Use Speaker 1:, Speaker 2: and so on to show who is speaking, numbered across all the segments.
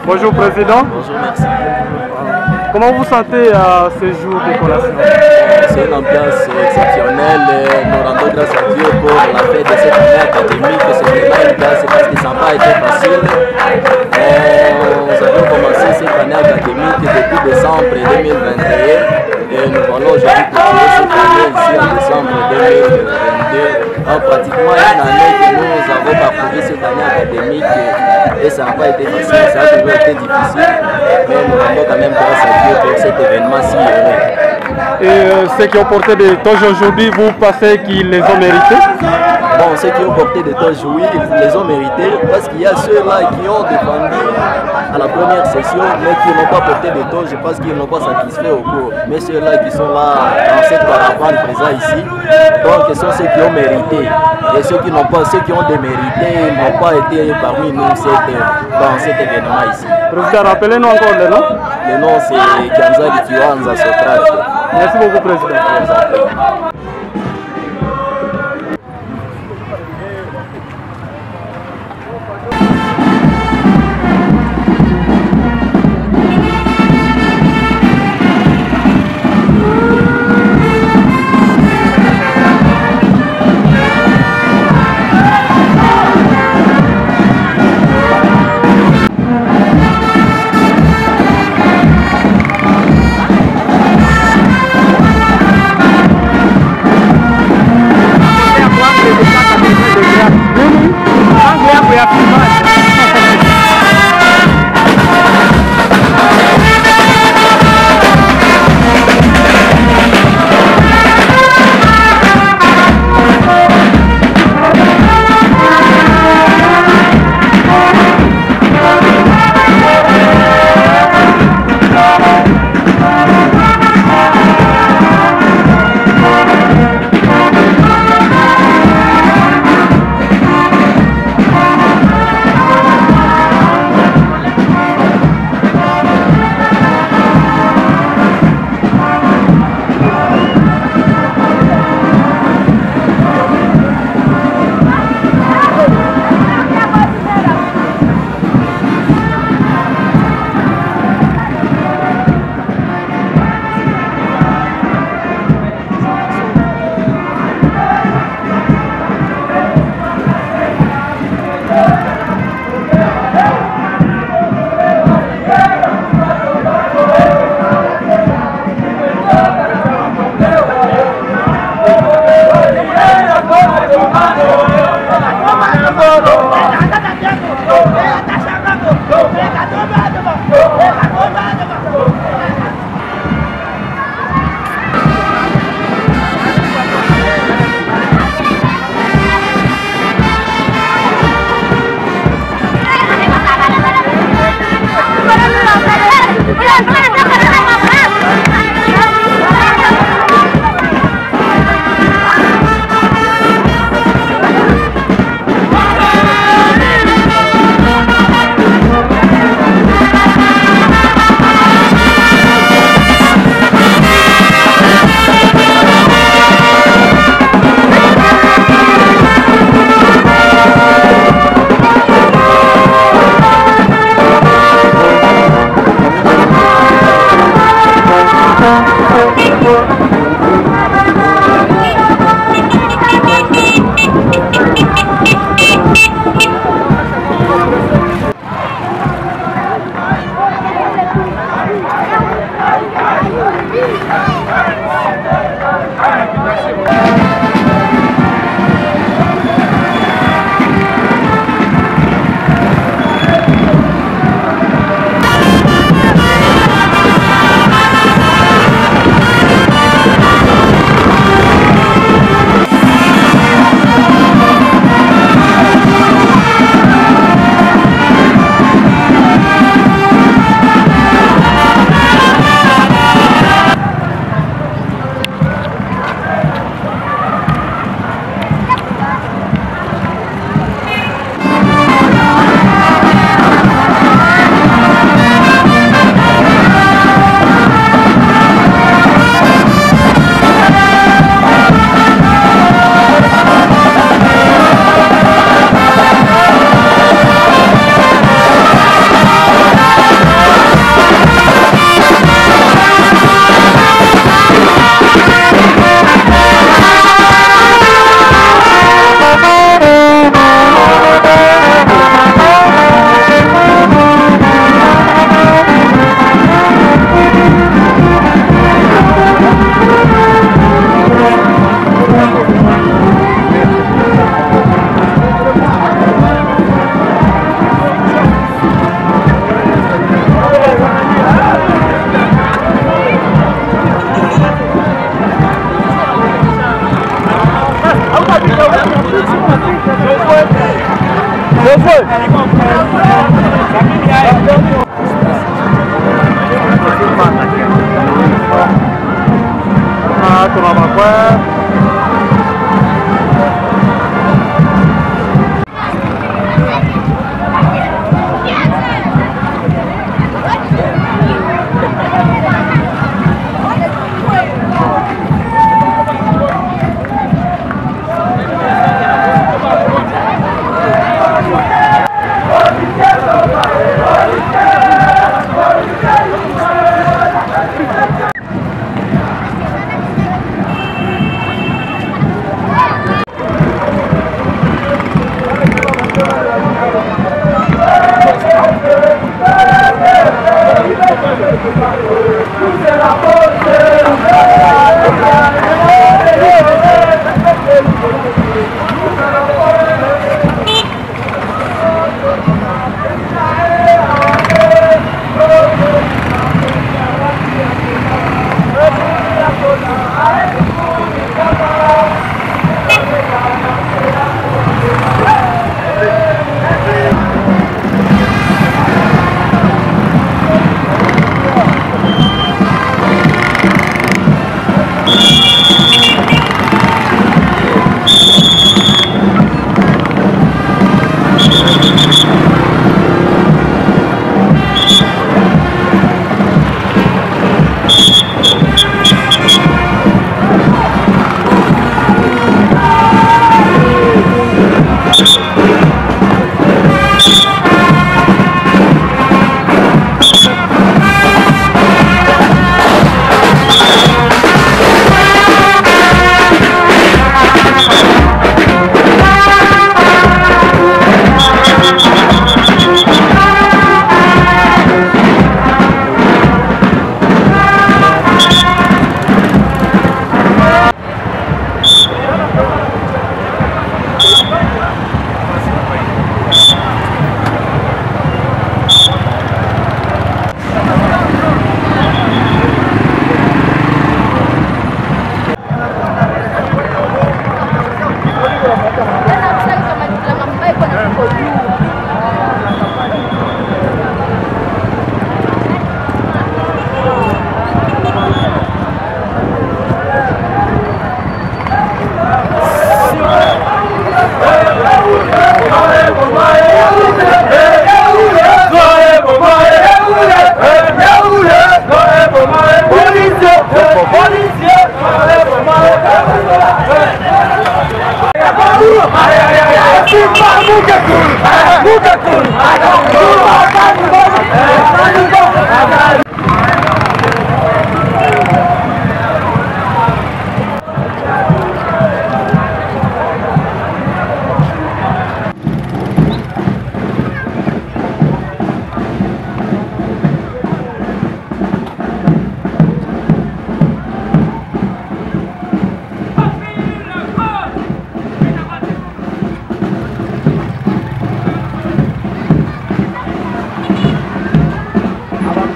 Speaker 1: Bonjour Président.
Speaker 2: Bonjour, merci.
Speaker 1: Comment vous sentez à ce jour de collation?
Speaker 2: C'est une ambiance exceptionnelle. Nous rendons grâce à Dieu pour la fête de cette année académique. C'était pas une place parce que ça n'a pas été facile. Nous avons commencé cette année académique depuis décembre 2021 et nous allons aujourd'hui continuer cette année ici en décembre 2022. Donc, pratiquement une année que nous avons parcouru cette année académique et ça n'a pas été facile, ça a toujours été difficile, mais nous rendons quand même grâce à Dieu pour cet événement si heureux.
Speaker 1: Et ceux qui ont porté des toges aujourd'hui, vous pensez qu'ils les ont mérités?
Speaker 2: Bon, ceux qui ont porté des toges, oui, ils les ont mérités parce qu'il y a ceux-là qui ont défendu à la première session mais qui n'ont pas porté des toges parce qu'ils n'ont pas satisfait au cours. Mais ceux-là qui sont là dans cette caravane présente ici, donc ce sont ceux qui ont mérité. Et ceux qui n'ont pas, ceux qui ont démérité, n'ont pas été parmi nous dans cet événement ici.
Speaker 1: Président, rappelez-nous encore le nom.
Speaker 2: Le nom c'est Kanzali Kiwanza Sokrate.
Speaker 1: Merci beaucoup, Président.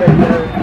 Speaker 3: Thank you.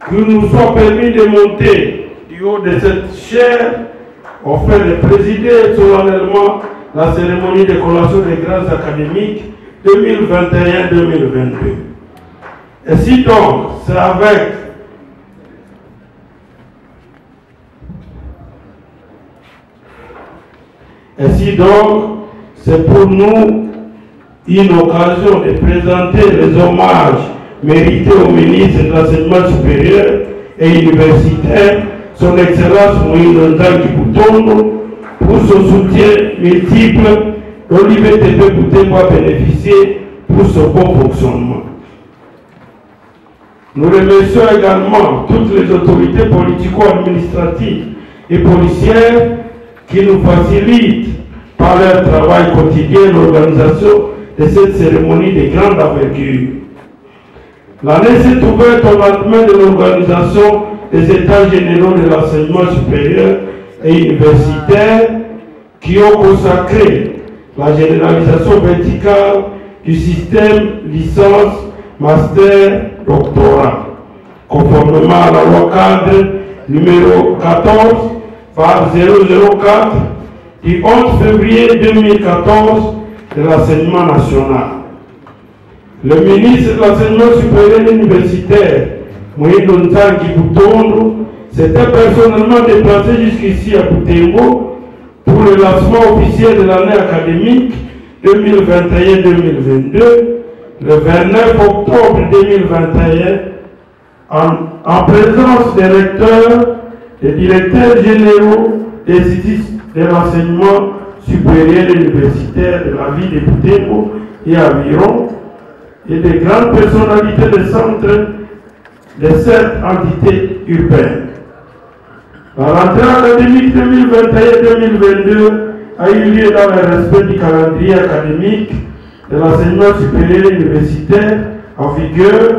Speaker 3: qu'il nous soit permis de monter du haut de cette chaire afin de présider solennellement la cérémonie de collation des grâces académiques 2021-2022. Ainsi donc, c'est pour nous une occasion de présenter les hommages mérités au ministre de l'Enseignement supérieur et universitaire, son Excellence Moïse Nzangi Boutondo, pour son soutien multiple dont l'IBTP Boutembo a bénéficié pour son bon fonctionnement. Nous remercions également toutes les autorités politico-administratives et policières qui nous facilitent par leur travail quotidien l'organisation de cette cérémonie de grande envergure. L'année s'est ouverte au lendemain de l'organisation des États généraux de l'enseignement supérieur et universitaire qui ont consacré la généralisation verticale du système licence, master, doctorat, conformément à la loi cadre numéro 14 par 004 du 11 février 2014 de l'enseignement national. Le ministre de l'Enseignement supérieur et universitaire, Moïse Nzangi Boutondo, s'était personnellement déplacé jusqu'ici à Boutembo pour le lancement officiel de l'année académique 2021-2022, le 29 octobre 2021, en présence des recteurs, des directeurs généraux des instituts de l'enseignement supérieur et universitaire de la ville de Boutembo et environ, et des grandes personnalités des centres de cette entité urbaine. La rentrée académique 2021-2022 a eu lieu dans le respect du calendrier académique de l'enseignement supérieur et universitaire en vigueur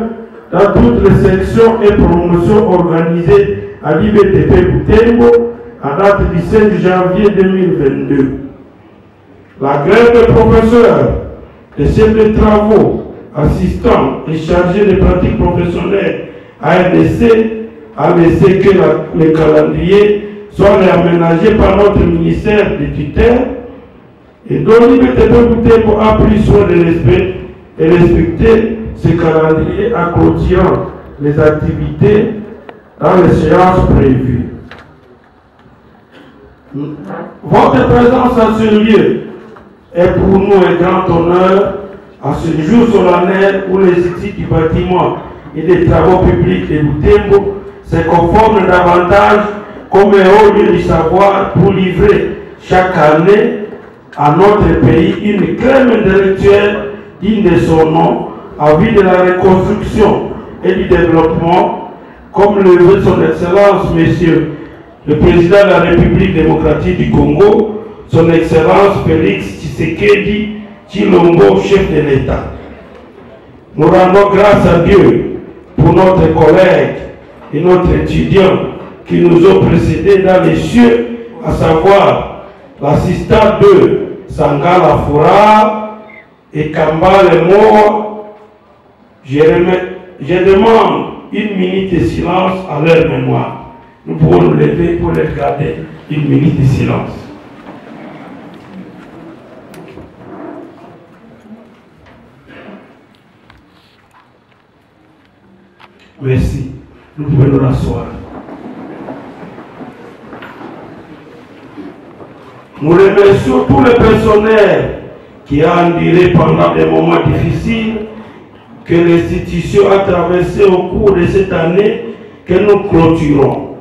Speaker 3: dans toutes les sections et promotions organisées à l'IBTP Boutembo à date du 5 janvier 2022. La grève des professeurs, des chefs de travaux, assistants et chargés de pratiques professionnelles ARDC a laissé que le calendrier soit réaménagé par notre ministère des tutelles et dont l'IBTP Boutembo a pris soin de respecter ce calendrier en clôturant les activités dans les séances prévues. Votre présence à ce lieu est pour nous un grand honneur à ce jour solennel où les instituts du bâtiment et des travaux publics de Boutembo se conforment davantage comme un haut lieu du savoir pour livrer chaque année à notre pays une crème intellectuelle digne de son nom en vue de la reconstruction et du développement, comme le veut son Excellence, Monsieur le Président de la République démocratique du Congo, son Excellence Félix Tshisekedi Tshilombo, chef de l'État. Nous rendons grâce à Dieu pour notre collègue et notre étudiant qui nous ont précédés dans les cieux, à savoir l'assistant de Sangala Foura et Kamba Lemoa. Je demande une minute de silence à leur mémoire. Nous pouvons nous lever pour les garder une minute de silence. Merci. Nous pouvons nous rasseoir. Nous remercions tout le personnel qui a enduré pendant des moments difficiles que l'institution a traversé au cours de cette année que nous clôturons.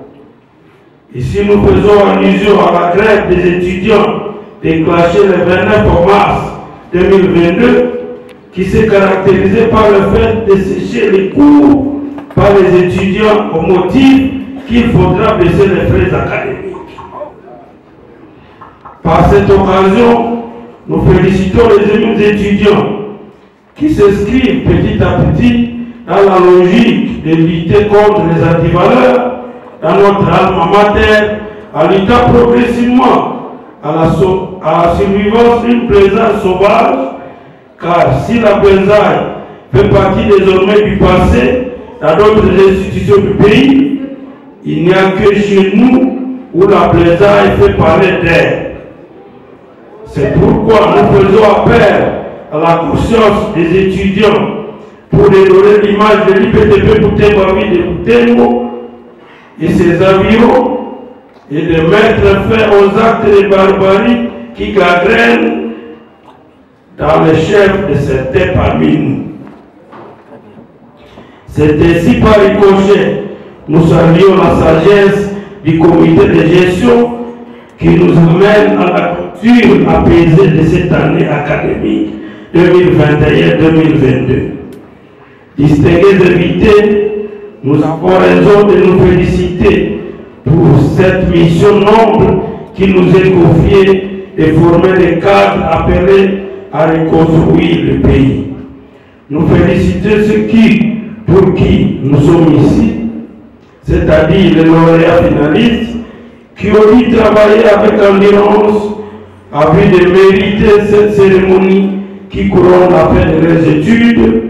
Speaker 3: Ici, nous faisons allusion à la grève des étudiants déclenchée le 29 mars 2022 qui s'est caractérisée par le fait de sécher les cours par les étudiants au motif qu'il faudra baisser les frais académiques. Par cette occasion, nous félicitons les étudiants qui s'inscrivent petit à petit dans la logique de lutter contre les antivaleurs dans notre alma mater, en luttant progressivement à la survivance d'une présence sauvage, car si la présence fait partie désormais du passé, dans d'autres institutions du pays, il n'y a que chez nous où la plaisanterie fait parler d'elle. C'est pourquoi nous faisons appel à la conscience des étudiants pour dédorer l'image de l'IPTP Butembo de Butembo et ses environs et de mettre fin aux actes de barbarie qui gangrènent dans les chefs de certains parmi nous. C'est ainsi par ricochet, nous saluons la sagesse du comité de gestion qui nous amène à la culture apaisée de cette année académique 2021-2022. Distingués invités, nous avons raison de nous féliciter pour cette mission noble qui nous est confiée de former des cadres appelés à reconstruire le pays. Nous félicitons ceux pour qui nous sommes ici, c'est-à-dire les lauréats finalistes, qui ont dû travailler avec endurance afin de mériter cette cérémonie qui couronne la fin de leurs études,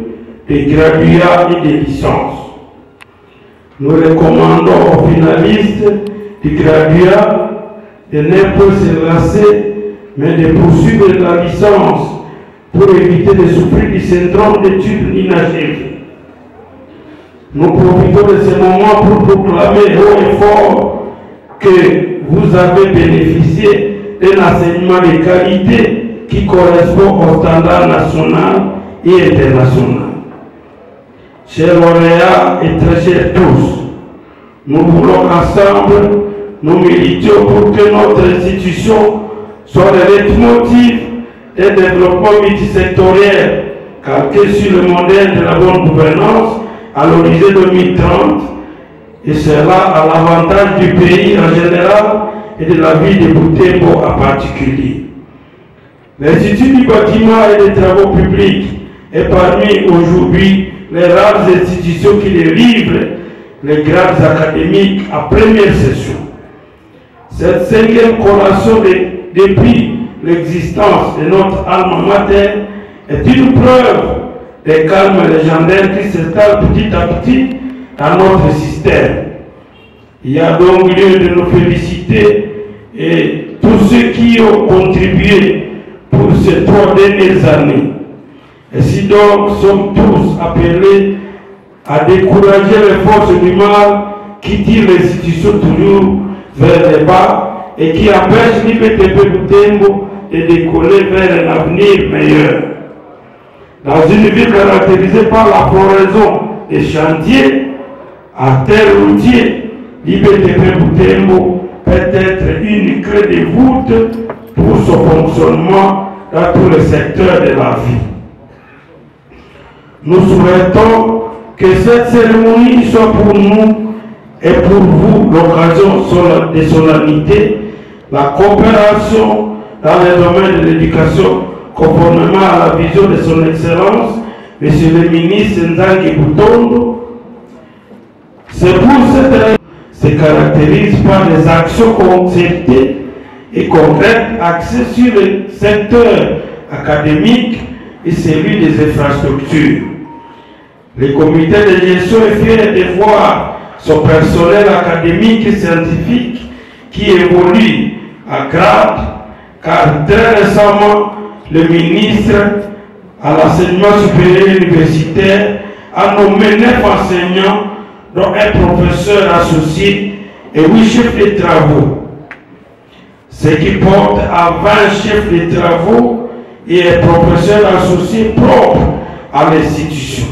Speaker 3: des graduats et des licences. Nous recommandons aux finalistes du graduat de ne pas se lasser, mais de poursuivre la licence pour éviter de souffrir du syndrome d'études inachevées. Nous profitons de ce moment pour proclamer haut et fort que vous avez bénéficié d'un enseignement de qualité qui correspond aux standards national et international. Chers lauréats et très chers tous, nous voulons qu'ensemble nous militions pour que notre institution soit le leitmotiv d'un développement multisectoriel calqué sur le modèle de la bonne gouvernance à l'horizon 2030, et cela à l'avantage du pays en général et de la ville de Butembo en particulier. L'Institut du bâtiment et des travaux publics est parmi aujourd'hui les rares institutions qui délivrent les grades académiques à première session. Cette 5e collation depuis l'existence de notre alma mater est une preuve des calmes légendaires qui s'installent petit à petit dans notre système. Il y a donc lieu de nous féliciter et tous ceux qui ont contribué pour ces 3 dernières années. Ainsi donc, sommes tous appelés à décourager les forces du mal qui tirent l'institution toujours vers le bas et qui empêchent l'IPTP Butembo de décoller vers un avenir meilleur. Dans une ville caractérisée par la floraison des chantiers, à terre routier, l'IPTP Butembo peut être une clé de voûte pour son fonctionnement dans tous les secteurs de la vie. Nous souhaitons que cette cérémonie soit pour nous et pour vous l'occasion de solennité, la coopération dans les domaines de l'éducation conformément à la vision de son Excellence, M. le ministre Nzangi Butondo. C'est pour cette raison se caractérise par des actions concertées et concrètes axées sur le secteur académique et celui des infrastructures. Le comité de gestion est fier de voir son personnel académique et scientifique qui évolue à grade, car très récemment, le ministre à l'enseignement supérieur universitaire a nommé 9 enseignants, dont un professeur associé et 8 chefs de travaux, ce qui porte à 20 chefs de travaux et un professeur associé propre à l'institution.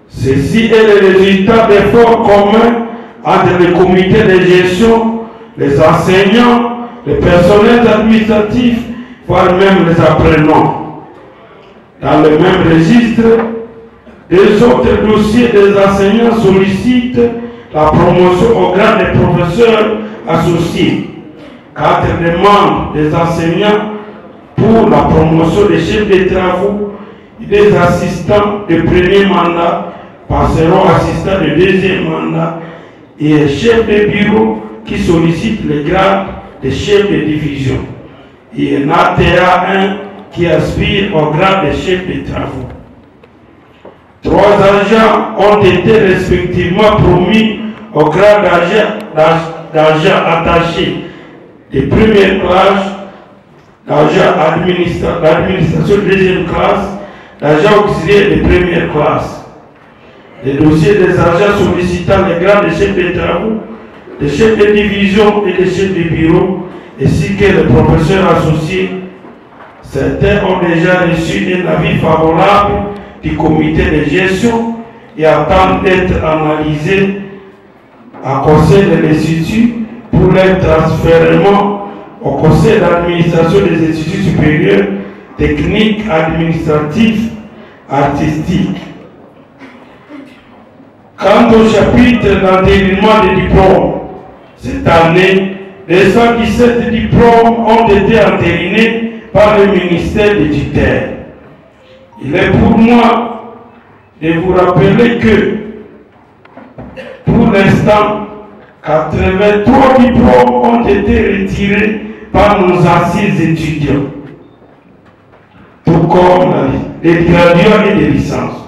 Speaker 3: Ceci est le résultat d'efforts communs entre le comité de gestion, les enseignants, le personnel administratif, voire même les apprenants. Dans le même registre, les autres dossiers des enseignants sollicitent la promotion au grade des professeurs associés. 4 demandes des enseignants pour la promotion des chefs de travaux et des assistants de premier mandat passeront assistants de deuxième mandat et un chef de bureau qui sollicite le grade de chef de division et un ATA 1 qui aspire au grade de chef de travaux. 3 agents ont été respectivement promis au grade d'agent attaché de première classe, d'agent d'administration de deuxième classe, d'agent auxiliaire de première classe. Les dossiers des agents sollicitant les grades de chefs de travaux, de chefs de division et de chefs de bureau, ainsi que les professeurs associés. Certains ont déjà reçu un avis favorable du comité de gestion et attendent d'être analysés à conseil de l'Institut pour leur transfèrement au conseil d'administration des instituts supérieurs, techniques, administratifs, artistiques. Quant au chapitre d'entérinement des diplômes, cette année, 217 diplômes ont été entérinés par le ministère des tutelles. Il est pour moi de vous rappeler que, pour l'instant, 83 diplômes ont été retirés par nos anciens étudiants, tout comme les graduats et les licences.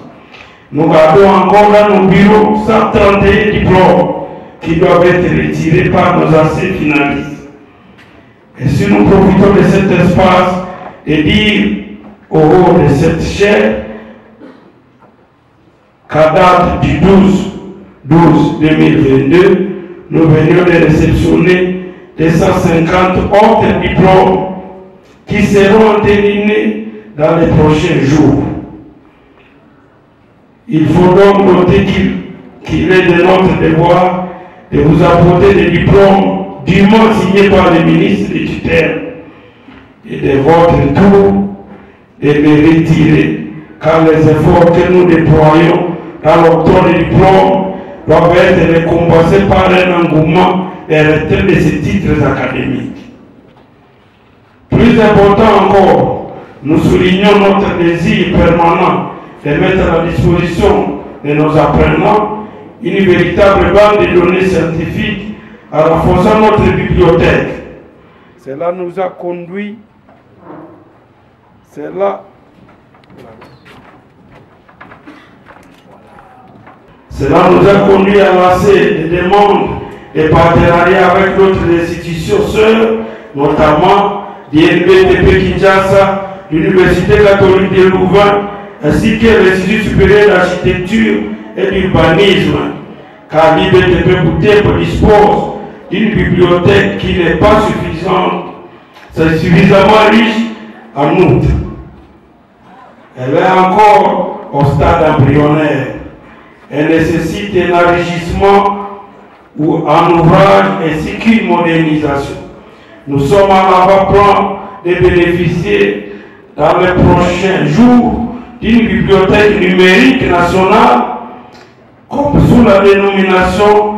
Speaker 3: Nous gardons encore dans nos bureaux 131 diplômes qui doivent être retirés par nos anciens finalistes. Et si nous profitons de cet espace et dire au haut de cette chaire qu'à date du 12-2022, nous venions de réceptionner 250 autres diplômes qui seront entérinés dans les prochains jours. Il faut donc noter qu'il est de notre devoir de vous apporter des diplômes dûment signés par le ministre des tutelles et de votre tour de les retirer, car les efforts que nous déployons dans l'octroi des diplômes doivent être récompensés par un engouement et retrait de ces titres académiques. Plus important encore, nous soulignons notre désir permanent de mettre à la disposition de nos apprenants une véritable banque de données scientifiques en renforçant notre bibliothèque. Cela nous a conduit à lancer des demandes de partenariat avec d'autres institutions sœurs, notamment l'INBTP Kinshasa, l'Université catholique de Louvain, ainsi que l'Institut supérieur d'architecture et d'urbanisme, car l'IBTP Boutembo dispose d'une bibliothèque qui n'est pas suffisamment riche en outre. Elle est encore au stade embryonnaire. Elle nécessite un enrichissement ou un ouvrage ainsi qu'une modernisation. Nous sommes à l'avant-plan de bénéficier dans les prochains jours d'une bibliothèque numérique nationale, comme sous la dénomination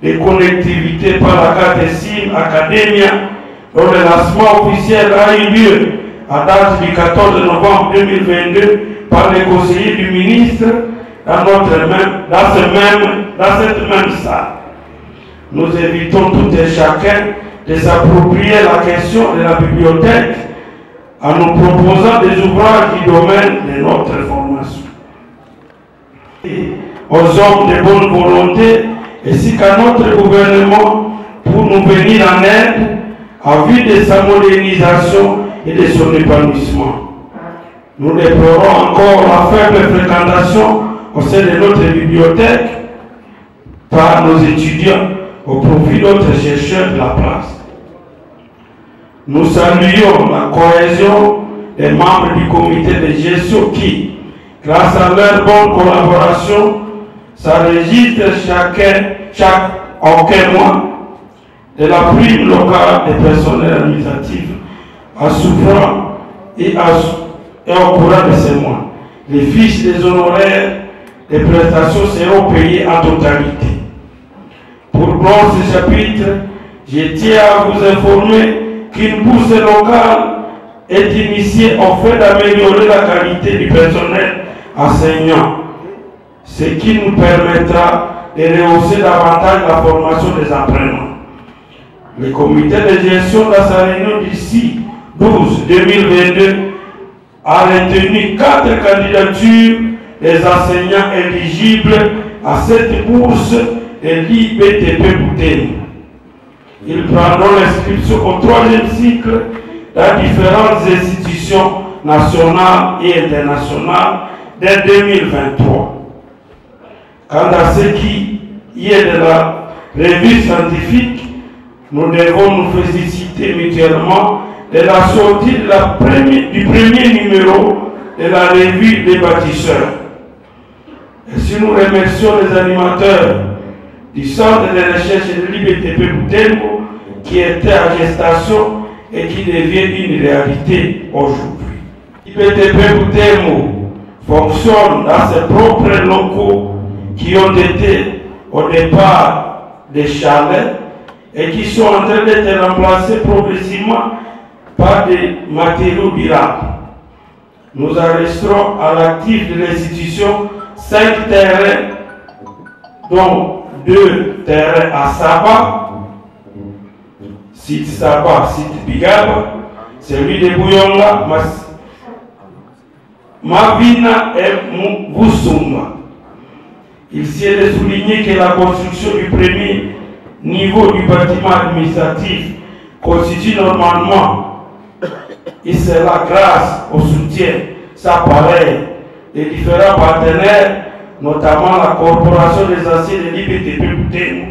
Speaker 3: de connectivité par la carte SIM Academia, dont le lancement officiel a eu lieu à date du 14 novembre 2022 par les conseillers du ministre dans cette même salle. Nous invitons tout et chacun de s'approprier la question de la bibliothèque en nous proposant des ouvrages du domaine de notre formation. Et aux hommes de bonne volonté ainsi qu'à notre gouvernement pour nous venir en aide en vue de sa modernisation et de son épanouissement. Nous déplorons encore la faible fréquentation au sein de notre bibliothèque par nos étudiants au profit d'autres chercheurs de la place. Nous saluons la cohésion des membres du comité de gestion qui, grâce à leur bonne collaboration, s'enregistrent chaque mois de la prime locale des personnels administratifs en souffrant et au courant de ces mois. Les fiches des honoraires des prestations seront payées en totalité. Pour clore ce chapitre, je tiens à vous informer qu'une bourse locale est initiée au fait d'améliorer la qualité du personnel enseignant, ce qui nous permettra de rehausser davantage la formation des apprenants. Le comité de gestion dans sa réunion d'ici 12-2022 a retenu 4 candidatures les enseignants éligibles à cette bourse de l'IBTP Butembo. Ils prendront l'inscription au 3e cycle dans différentes institutions nationales et internationales dès 2023. Quant à ce qui est de la revue scientifique, nous devons nous féliciter mutuellement de la sortie du premier numéro de la revue des bâtisseurs. Et si nous remercions les animateurs du centre de recherche de l'IBTP Butembo qui était en gestation et qui devient une réalité aujourd'hui. L'IBTP Butembo fonctionne dans ses propres locaux qui ont été au départ des chalets et qui sont en train d'être remplacés progressivement par des matériaux durables. Nous enregistrons à l'actif de l'institution 5 terrains, dont 2 terrains à Saba, site Saba, site Bigaba, celui de Bouyonga, Mavina et Moussumba. Il s'est de souligner que la construction du premier niveau du bâtiment administratif constitue normalement, et c'est la grâce au soutien sans pareil des différents partenaires, notamment la corporation des anciens de l'IBTP Butembo,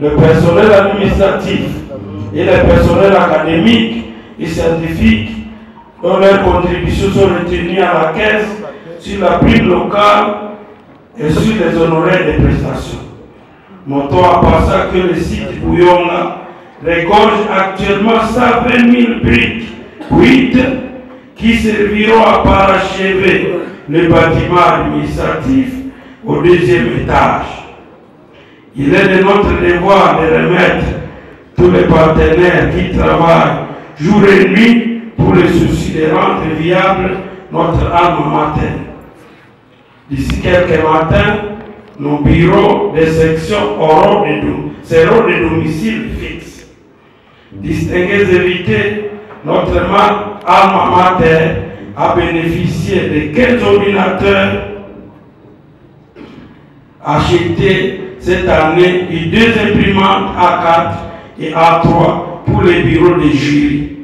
Speaker 3: le personnel administratif et le personnel académique et scientifique, dont leurs contributions sont retenues à la caisse sur la prime locale et sur les honoraires des prestations. Notons à part ça que le site Bouyonga regorge actuellement 120 000 briques cuites qui serviront à parachever le bâtiment administratif au 2e étage. Il est de notre devoir de remettre tous les partenaires qui travaillent jour et nuit pour le souci de rendre viable notre alma mater. D'ici quelques matins, nos bureaux de section seront de domicile fixe. Distingués invités, notre alma mater a bénéficié de 15 ordinateurs achetés cette année et 2 imprimantes A4 et A3 pour les bureaux de jury.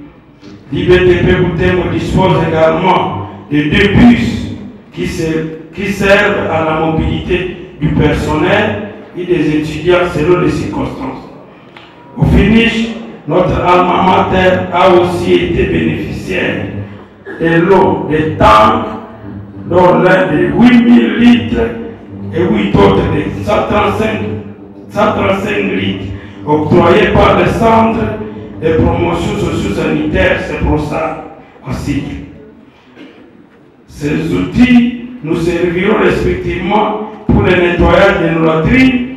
Speaker 3: L'IBTP Butembo dispose également de 2 bus qui servent à la mobilité du personnel et des étudiants selon les circonstances. Au finish, notre alma mater a aussi été bénéficiaire de l'eau des tanks, dont l'un de 8000 litres et 8 autres de 135 litres octroyés par le Centre de promotion socio-sanitaire CEPROSA en cycle. Ces outils nous serviront respectivement pour le nettoyage des latrines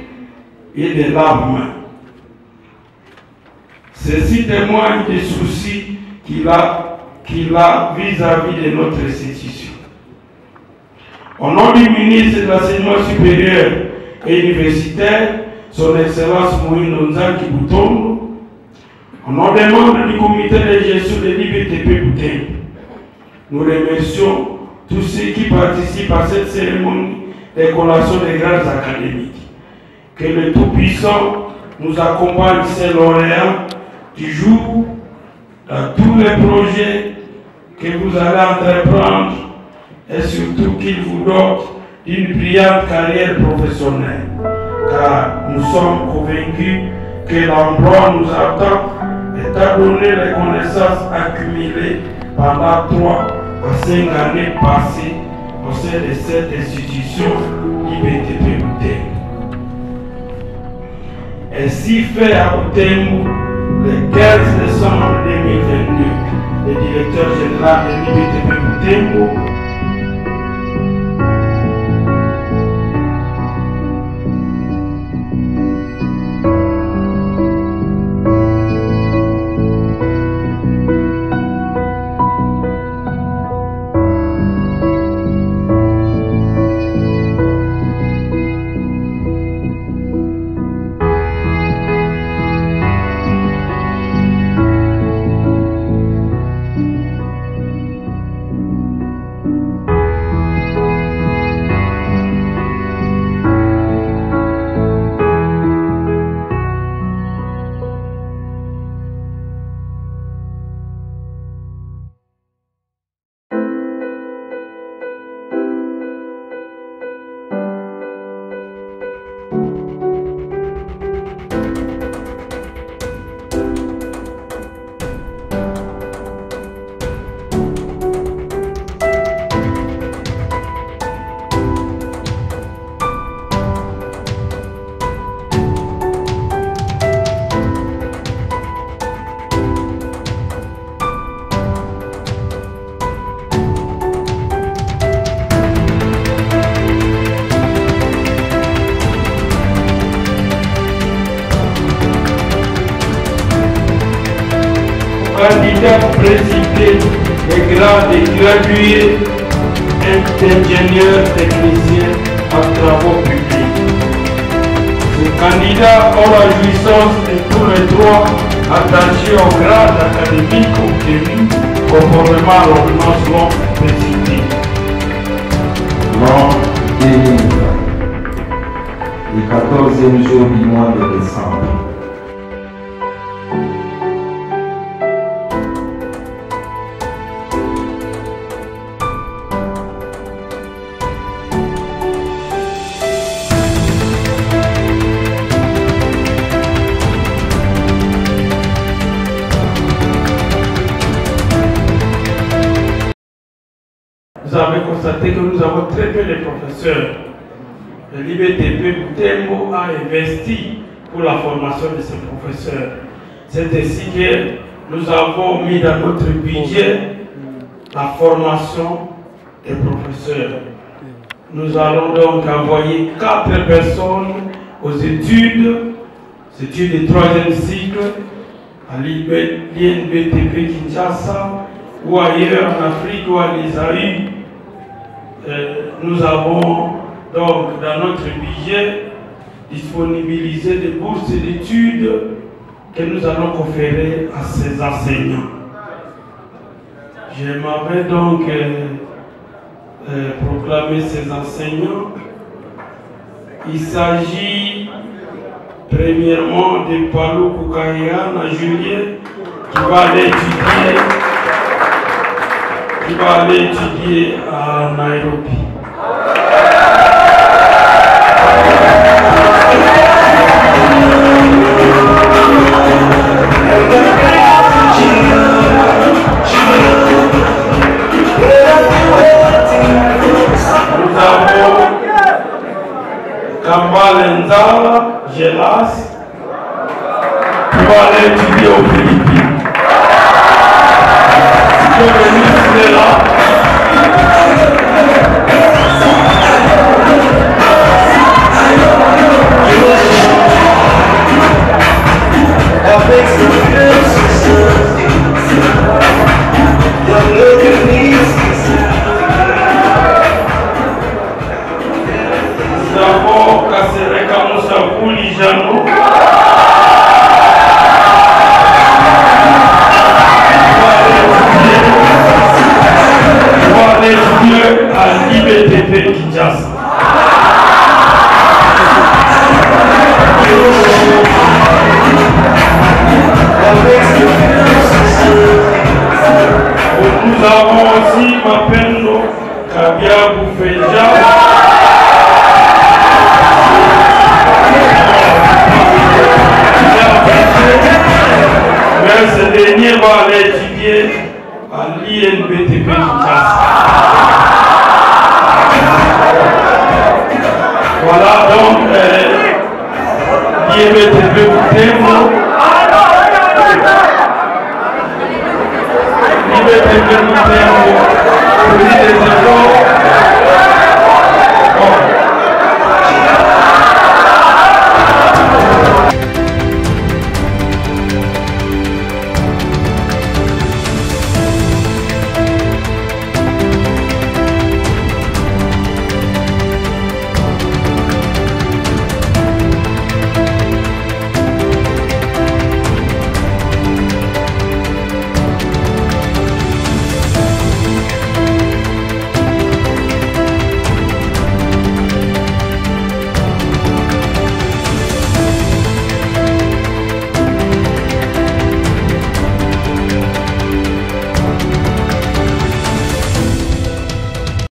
Speaker 3: et des lave-mains. Ceci témoigne des soucis qu'il a vis-à-vis de notre institution. Au nom du ministre de l'Enseignement supérieur et universitaire, son Excellence Moïse Nzaki Boutombo, au nom des membres du comité de gestion de l'IBTP Butembo, nous remercions tous ceux qui participent à cette cérémonie de collation des grades académiques. Que le Tout-Puissant nous accompagne, ces lauréats du jour, dans tous les projets que vous allez entreprendre et surtout qu'il vous dote d'une brillante carrière professionnelle. Car nous sommes convaincus que l'endroit nous attend étant donné les connaissances accumulées pendant 3 à 5 années passées au sein de cette institution IBTP Butembo. Ainsi fait à Butembo le 15 décembre 2022, le directeur général de l'IBTP Butembo candidats des gradués d'ingénieurs techniciens en travaux publics. Ces candidats ont la jouissance de tous les droits attachés au grade académique obtenu conformément à l'ordonnance précitée.
Speaker 4: L'an 2020, le 14e jour du mois de décembre.
Speaker 3: Vous avez constaté que nous avons très peu de professeurs. L'IBTP Butembo a investi pour la formation de ces professeurs. C'est ainsi que nous avons mis dans notre budget la formation des professeurs. Nous allons donc envoyer 4 personnes aux études de 3e cycle à l'INBTP Kinshasa ou ailleurs en Afrique ou à l'Isaïe. Nous avons donc dans notre budget disponibilisé des bourses d'études que nous allons conférer à ces enseignants. J'aimerais donc proclamer ces enseignants. Il s'agit premièrement de Palou Koukayana Julien qui va aller étudier à Nairobi. Nous avons Kambalenza Gelas qui va aller étudier aux Philippines. Si le ministre est là, nous avons Kasereka Moussa Koulijano pour aller étudier à l'IBTP Kinshasa. Nous avons aussi Mapendo Kabia Boufeja